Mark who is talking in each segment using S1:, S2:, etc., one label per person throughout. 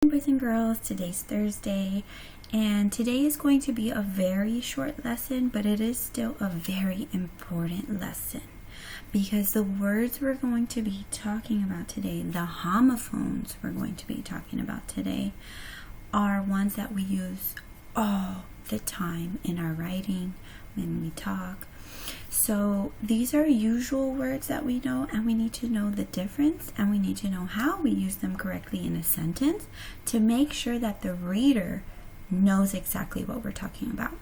S1: Boys and girls, today's Thursday, and today is going to be a very short lesson, but it is still a very important lesson because the words we're going to be talking about today, the homophones we're going to be talking about today, are ones that we use all the time in our writing, when we talk. So these are usual words that we know, and we need to know the difference, and we need to know how we use them correctly in a sentence to make sure that the reader knows exactly what we're talking about.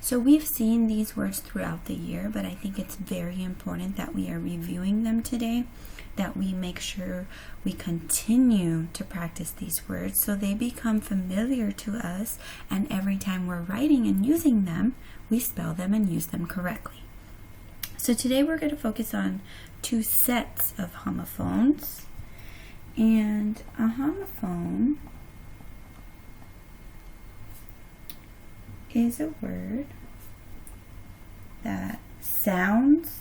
S1: So we've seen these words throughout the year, but I think it's very important that we are reviewing them today, that we make sure we continue to practice these words so they become familiar to us, and every time we're writing and using them, we spell them and use them correctly. So today we're going to focus on two sets of homophones. And a homophone is a word that sounds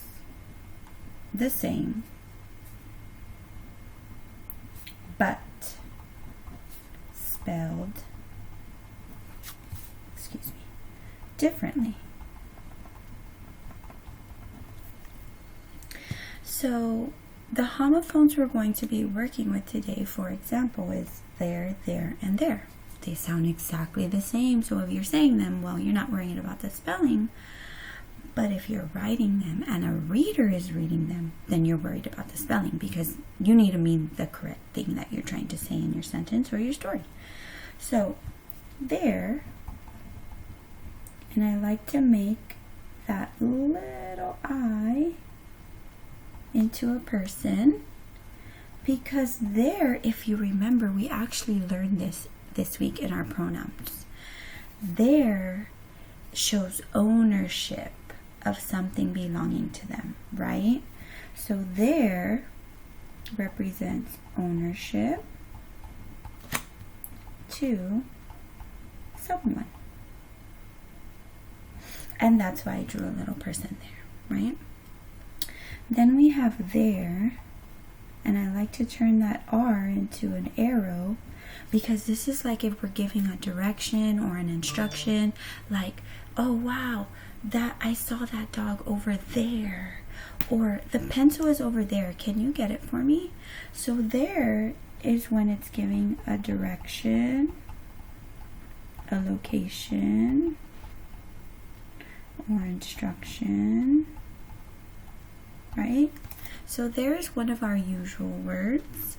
S1: the same but spelled differently. So the homophones we're going to be working with today, for example, is there, and there. They sound exactly the same. So if you're saying them, well, you're not worrying about the spelling. But if you're writing them and a reader is reading them, then you're worried about the spelling because you need to mean the correct thing that you're trying to say in your sentence or your story. So there, and I like to make that little I into a person because there, if you remember, we actually learned this week in our pronouns. There shows ownership of something belonging to them, right? So there represents ownership to someone. And that's why I drew a little person there, right? Then we have there, and I like to turn that R into an arrow because this is like if we're giving a direction or an instruction, like, oh wow, that I saw that dog over there, or the pencil is over there, can you get it for me? So there is when it's giving a direction, a location, or instruction, right? So there's one of our usual words,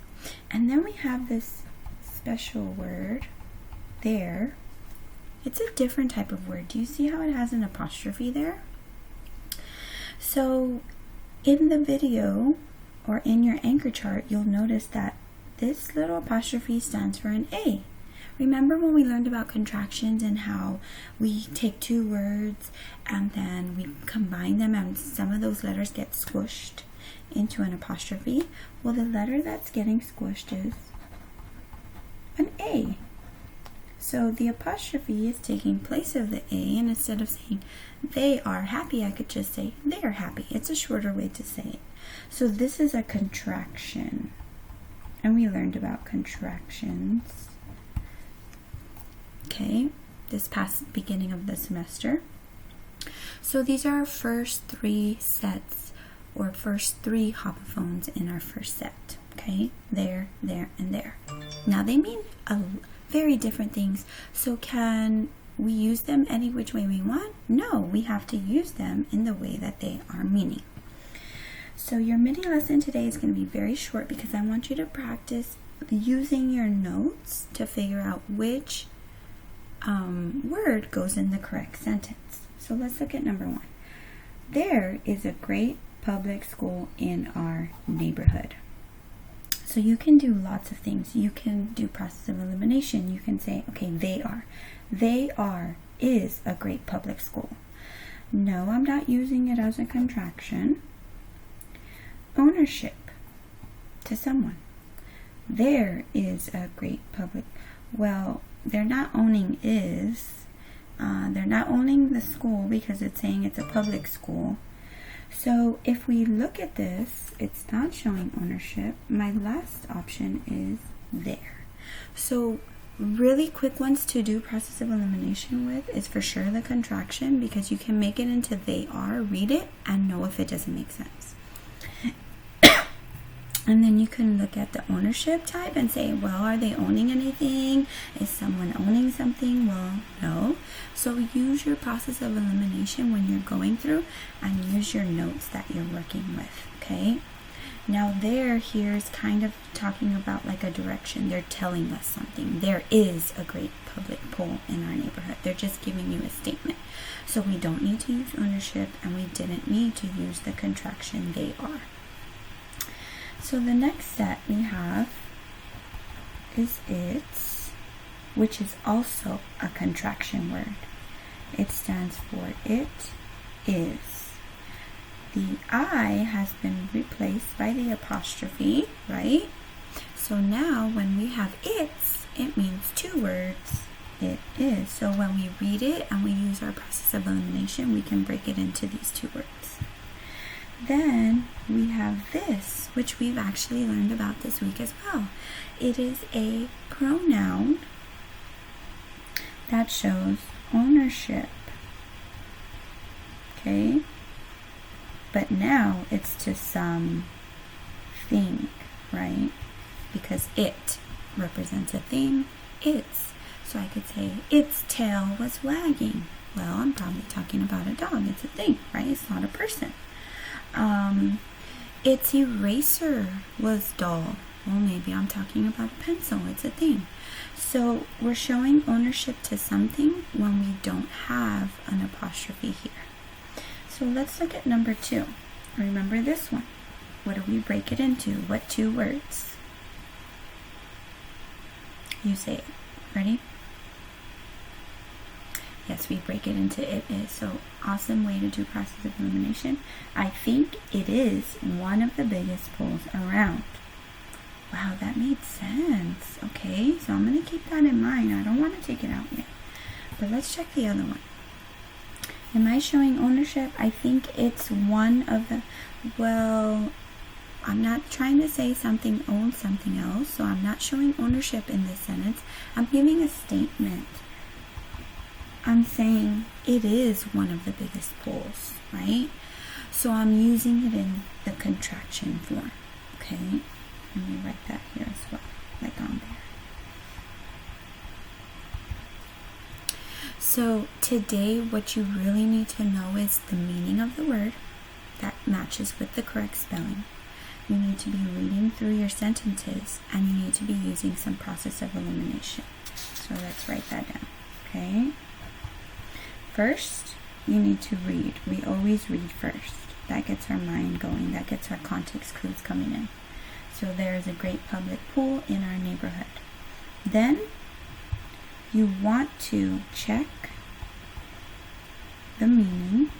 S1: and then we have this special word there. It's a different type of word. Do you see how it has an apostrophe there? So in the video or in your anchor chart, you'll notice that this little apostrophe stands for an A. Remember when we learned about contractions and how we take two words and then we combine them and some of those letters get squished into an apostrophe? Well, the letter that's getting squished is an A. So the apostrophe is taking place of the A, and instead of saying they are happy, I could just say they are happy. It's a shorter way to say it. So this is a contraction, and we learned about contractions, okay, this past beginning of the semester. So these are our first three sets, or first three homophones in our first set, okay? There, and there. Now they mean very different things. So can we use them any which way we want? No, we have to use them in the way that they are meaning. So your mini lesson today is going to be very short because I want you to practice using your notes to figure out which word goes in the correct sentence. So let's look at number one. There is a great public school in our neighborhood. So you can do lots of things. You can do process of elimination. You can say, okay, they are is a great public school. No, I'm not using it as a contraction. Ownership to someone. There is a great public. Well, they're not owning is. They're not owning the school because it's saying it's a public school. So if we look at this, it's not showing ownership. My last option is there. So really quick ones to do process of elimination with is for sure the contraction, because you can make it into they are, read it, and know if it doesn't make sense. And then you can look at the ownership type and say, well, are they owning anything? Is someone owning something? Well, no. So use your process of elimination when you're going through, and use your notes that you're working with, okay? Now here's kind of talking about like a direction. They're telling us something. There is a great public pool in our neighborhood. They're just giving you a statement. So we don't need to use ownership, and we didn't need to use the contraction they are. So the next set we have is its, which is also a contraction word. It stands for it is. The I has been replaced by the apostrophe, right? So now when we have its, it means two words. It is. So when we read it and we use our process of elimination, we can break it into these two words. Then we have this, which we've actually learned about this week as well. It is a pronoun that shows ownership. Okay? But now it's to some thing, right? Because it represents a thing. It's. So I could say, its tail was wagging. Well, I'm probably talking about a dog. It's a thing, right? It's not a person. Its eraser was dull. Well, maybe I'm talking about a pencil. It's a thing. So we're showing ownership to something when we don't have an apostrophe here. So let's look at number 2. Remember this one. What do we break it into? What two words? You say it. Ready? Yes, we break it into it is. So awesome way to do process of elimination. I think it is one of the biggest pools around. Wow, that made sense. Okay, so I'm going to keep that in mind. I don't want to take it out yet. But let's check the other one. Am I showing ownership? I think it's one of the, well, I'm not trying to say something owns something else, so I'm not showing ownership in this sentence. I'm giving a statement. I'm saying it is one of the biggest pools, right? So I'm using it in the contraction form, okay? Let me write that here as well, like on there. So today what you really need to know is the meaning of the word that matches with the correct spelling. You need to be reading through your sentences, and you need to be using some process of elimination. So let's write that down, okay? First, you need to read. We always read first. That gets our mind going. That gets our context clues coming in. So there is a great public pool in our neighborhood. Then, you want to check the meaning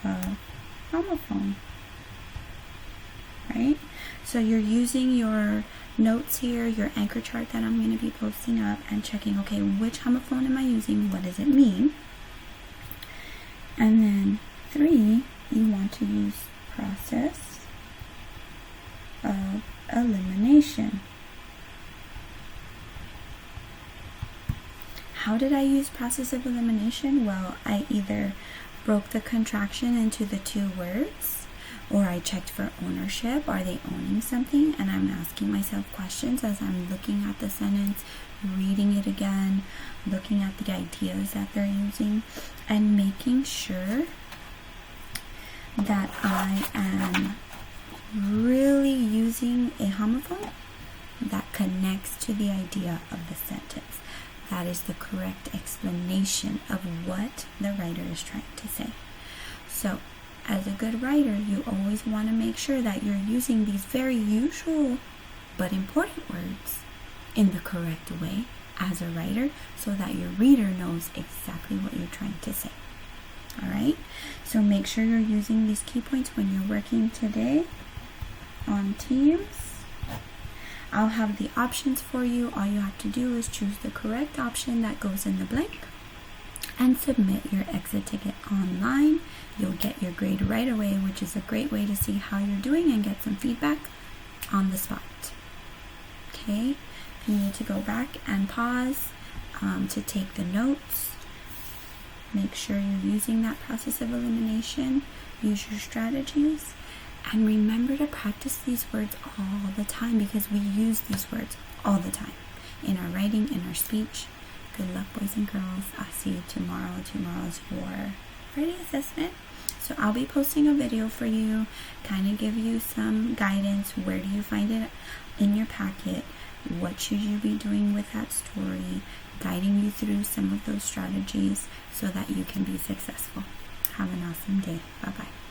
S1: of homophone, right? So you're using your notes here, your anchor chart that I'm going to be posting up, and checking, okay, which homophone am I using? What does it mean? And then 3, you want to use process of elimination. How did I use process of elimination? Well, I either broke the contraction into the two words, or I checked for ownership. Are they owning something? And I'm asking myself questions as I'm looking at the sentence, reading it again, looking at the ideas that they're using, and making sure that I am really using a homophone that connects to the idea of the sentence. That is the correct explanation of what the writer is trying to say. So, as a good writer, you always want to make sure that you're using these very usual but important words in the correct way as a writer, so that your reader knows exactly what you're trying to say. Alright? So make sure you're using these key points when you're working today on Teams. I'll have the options for you. All you have to do is choose the correct option that goes in the blank and submit your exit ticket online. You'll get your grade right away, which is a great way to see how you're doing and get some feedback on the spot. okay? If you need to go back and pause to take the notes, make sure you're using that process of elimination, use your strategies, and remember to practice these words all the time because we use these words all the time in our writing, in our speech. Good luck, boys and girls. I'll see you tomorrow. Tomorrow's your writing assessment. So I'll be posting a video for you, kind of give you some guidance. Where do you find it in your packet? What should you be doing with that story? Guiding you through some of those strategies so that you can be successful. Have an awesome day. Bye-bye.